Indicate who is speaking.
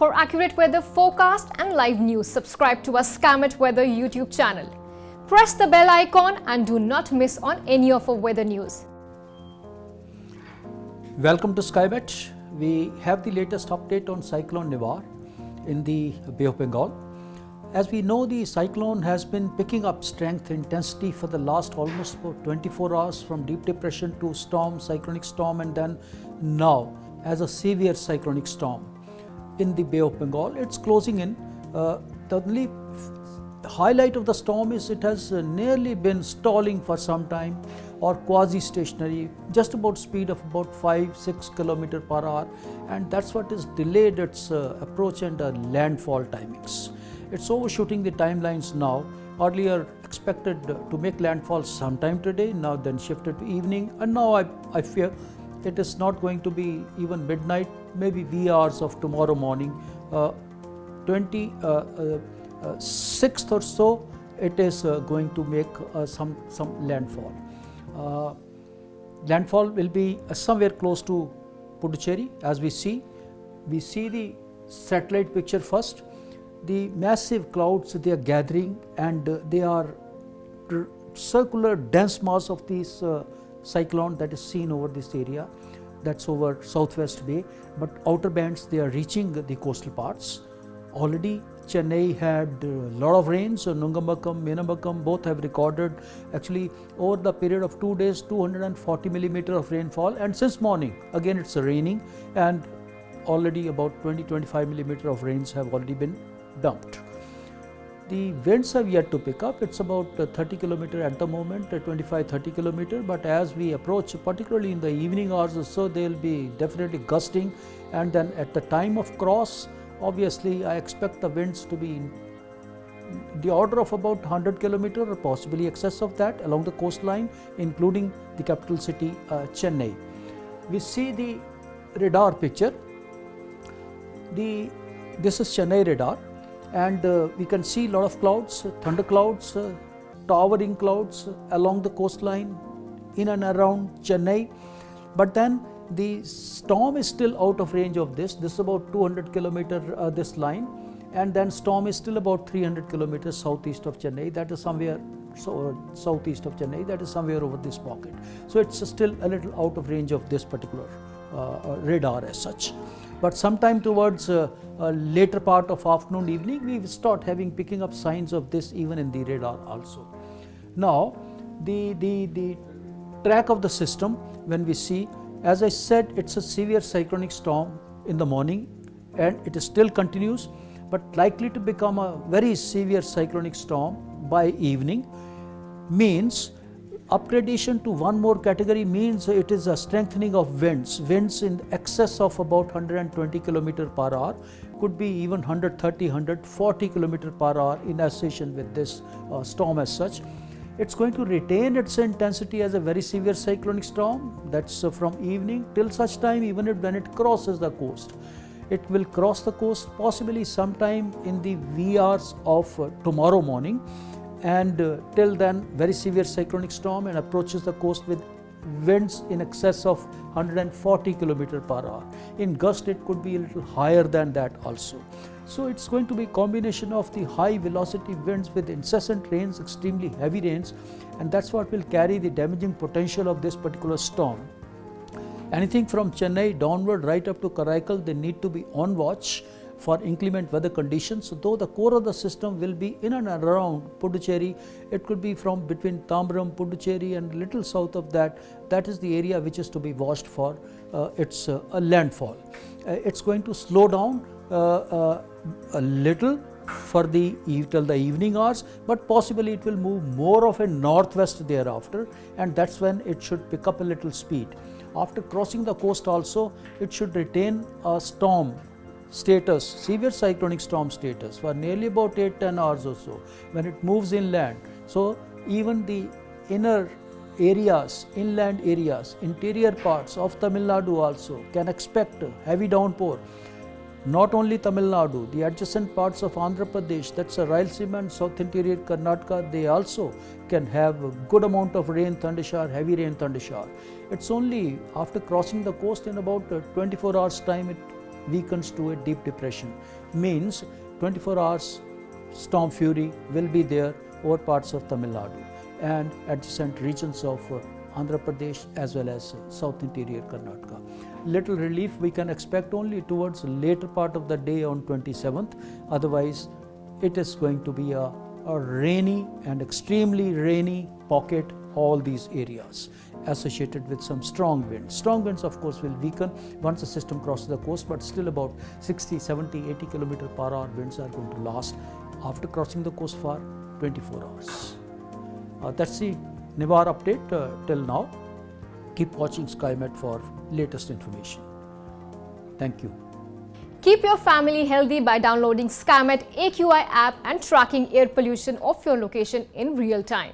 Speaker 1: For accurate weather forecast and live news, subscribe to our Skymet Weather YouTube channel. Press the bell icon and do not miss on any of our weather news.
Speaker 2: Welcome to Skymet. We have the latest update on Cyclone Nivar in the Bay of Bengal. As we know, the cyclone has been picking up strength, intensity for the last almost about 24 hours, from deep depression to storm, cyclonic storm, and then now as a severe cyclonic storm in the Bay of Bengal. It's closing in. The only highlight of the storm is it has nearly been stalling for some time, or quasi-stationary, just about speed of about 5-6 km per hour, and that's what has delayed its approach and landfall timings. It's overshooting the timelines now. Earlier expected to make landfall sometime today, now then shifted to evening, and now I fear it is not going to be even midnight, maybe wee hours of tomorrow morning, 26th or so, it is going to make some landfall. Landfall will be somewhere close to Puducherry. As we see the satellite picture first. The massive clouds, they are gathering, and they are circular dense mass of this cyclone that is seen over this area, that's over Southwest Bay, but outer bands, they are reaching the coastal parts. Already Chennai had a lot of rain, so Nungambakam, Meenambakam both have recorded actually over the period of 2 days 240 millimeter of rainfall, and since morning again it's raining, and already about 20-25 millimeter of rains have already been dumped. The winds have yet to pick up. It's about 30 km at the moment, 25-30 km, but as we approach, particularly in the evening hours or so, they will be definitely gusting, and then at the time of cross, obviously I expect the winds to be in the order of about 100 km or possibly excess of that along the coastline, including the capital city Chennai. We see the radar picture. This is Chennai radar, and we can see a lot of clouds, thunder clouds, towering clouds along the coastline in and around Chennai. But then the storm is still out of range of this. This is about 200 km this line, and then storm is still about 300 km southeast of Chennai. That is somewhere southeast of Chennai. That is somewhere over this pocket. So it's still a little out of range of this particular radar as such. But sometime towards later part of afternoon, evening, we start picking up signs of this even in the radar also. Now, the track of the system, when we see, as I said, it's a severe cyclonic storm in the morning, and it still continues, but likely to become a very severe cyclonic storm by evening. Means upgradation to one more category means it is a strengthening of winds in excess of about 120 km per hour, could be even 130, 140 km per hour in association with this storm as such. It's going to retain its intensity as a very severe cyclonic storm. That's from evening till such time, even when it crosses the coast. It will cross the coast possibly sometime in the wee hours of tomorrow morning, and till then very severe cyclonic storm, and approaches the coast with winds in excess of 140 km per hour. In gust it could be a little higher than that also. So it's going to be a combination of the high velocity winds with incessant rains, extremely heavy rains, and that's what will carry the damaging potential of this particular storm. Anything from Chennai downward right up to Karaikal, they need to be on watch for inclement weather conditions. Though the core of the system will be in and around Puducherry, it could be from between Tambaram, Puducherry, and little south of that. That is the area which is to be watched for its landfall. It's going to slow down a little for till the evening hours, but possibly it will move more of a northwest thereafter, and that's when it should pick up a little speed. After crossing the coast also, it should retain a storm status, severe cyclonic storm status, for nearly about 8-10 hours or so when it moves inland. So even the inner areas, inland areas, interior parts of Tamil Nadu also can expect heavy downpour. Not only Tamil Nadu, the adjacent parts of Andhra Pradesh, that's a Rayalaseema and South Interior Karnataka, they also can have a good amount of rain, thundershower, heavy rain, thundershower. It's only after crossing the coast in about 24 hours time, weakens to a deep depression. Means 24 hours storm fury will be there over parts of Tamil Nadu and adjacent regions of Andhra Pradesh as well as South Interior Karnataka. Little relief we can expect only towards later part of the day on 27th. Otherwise, it is going to be a rainy and extremely rainy pocket, all these areas associated with some strong winds. Strong winds of course will weaken once the system crosses the coast, but still about 60, 70, 80 km per hour winds are going to last after crossing the coast for 24 hours. That's the Nivar update till now. Keep watching Skymet for latest information. Thank you.
Speaker 1: Keep your family healthy by downloading Skymet AQI app and tracking air pollution of your location in real time.